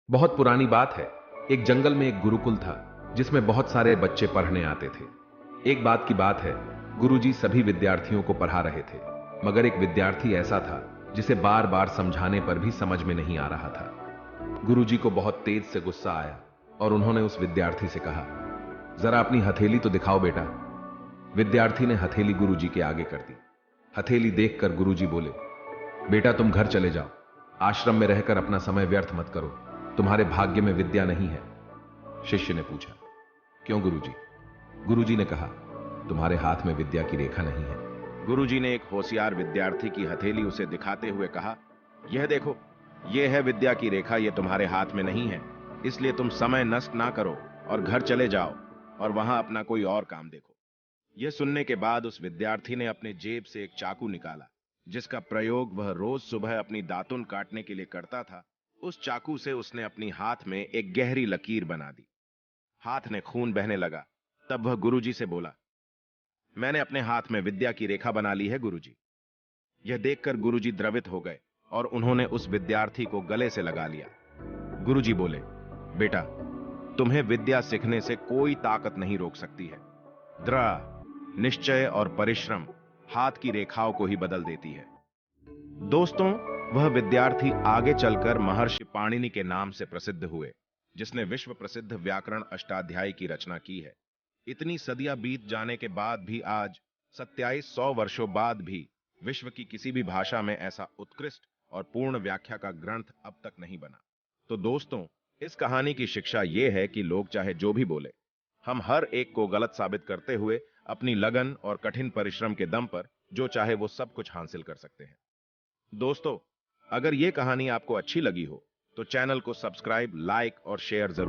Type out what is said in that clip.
बहुत पुरानी बात है। एक जंगल में एक गुरुकुल था जिसमें बहुत सारे बच्चे पढ़ने आते थे। एक बात की बात है, गुरुजी सभी विद्यार्थियों को पढ़ा रहे थे, मगर एक विद्यार्थी ऐसा था जिसे बार बार समझाने पर भी समझ में नहीं आ रहा था। गुरुजी को बहुत तेज से गुस्सा आया और उन्होंने उस विद्यार्थी से कहा, जरा अपनी हथेली तो दिखाओ बेटा। विद्यार्थी ने हथेली गुरुजी के आगे कर दी। हथेली देखकर गुरुजी बोले, बेटा तुम घर चले जाओ। आश्रम में रहकर अपना समय व्यर्थ मत करो। तुम्हारे भाग्य में विद्या नहीं है। शिष्य ने पूछा, क्यों गुरुजी? गुरुजी ने कहा, तुम्हारे हाथ में विद्या की रेखा नहीं है। गुरुजी ने एक होशियार विद्यार्थी की हथेली उसे दिखाते हुए कहा, यह देखो, यह है विद्या की रेखा, यह तुम्हारे हाथ में नहीं है। इसलिए तुम समय नष्ट ना करो और घर चले जाओ और वहां अपना कोई और काम देखो। यह सुनने के बाद उस विद्यार्थी ने अपने जेब से एक चाकू निकाला, जिसका प्रयोग वह रोज सुबह अपनी दातुन काटने के लिए करता था। उस चाकू से उसने अपनी हाथ में एक गहरी लकीर बना दी। हाथ में खून बहने लगा। तब वह गुरुजी से बोला, मैंने अपने हाथ में विद्या की रेखा बना ली है गुरुजी। यह देखकर गुरुजी द्रवित हो गए और उन्होंने उस विद्यार्थी को गले से लगा लिया। गुरुजी बोले, बेटा, तुम्हें विद्या सीखने से कोई ताकत नहीं रोक सकती है। दृढ़ निश्चय और परिश्रम हाथ की रेखाओं को ही बदल देती है। दोस्तों, वह विद्यार्थी आगे चलकर महर्षि पाणिनि के नाम से प्रसिद्ध हुए, जिसने विश्व प्रसिद्ध व्याकरण अष्टाध्यायी की रचना की है। इतनी सदियां बीत जाने के बाद भी आज 2700 वर्षों बाद भी विश्व की किसी भी भाषा में ऐसा उत्कृष्ट और पूर्ण व्याख्या का ग्रंथ अब तक नहीं बना। तो दोस्तों, इस कहानी की शिक्षा यह है कि लोग चाहे जो भी बोले, हम हर एक को गलत साबित करते हुए अपनी लगन और कठिन परिश्रम के दम पर जो चाहे वो सब कुछ हासिल कर सकते हैं। दोस्तों, अगर यह कहानी आपको अच्छी लगी हो तो चैनल को सब्सक्राइब, लाइक और शेयर जरूर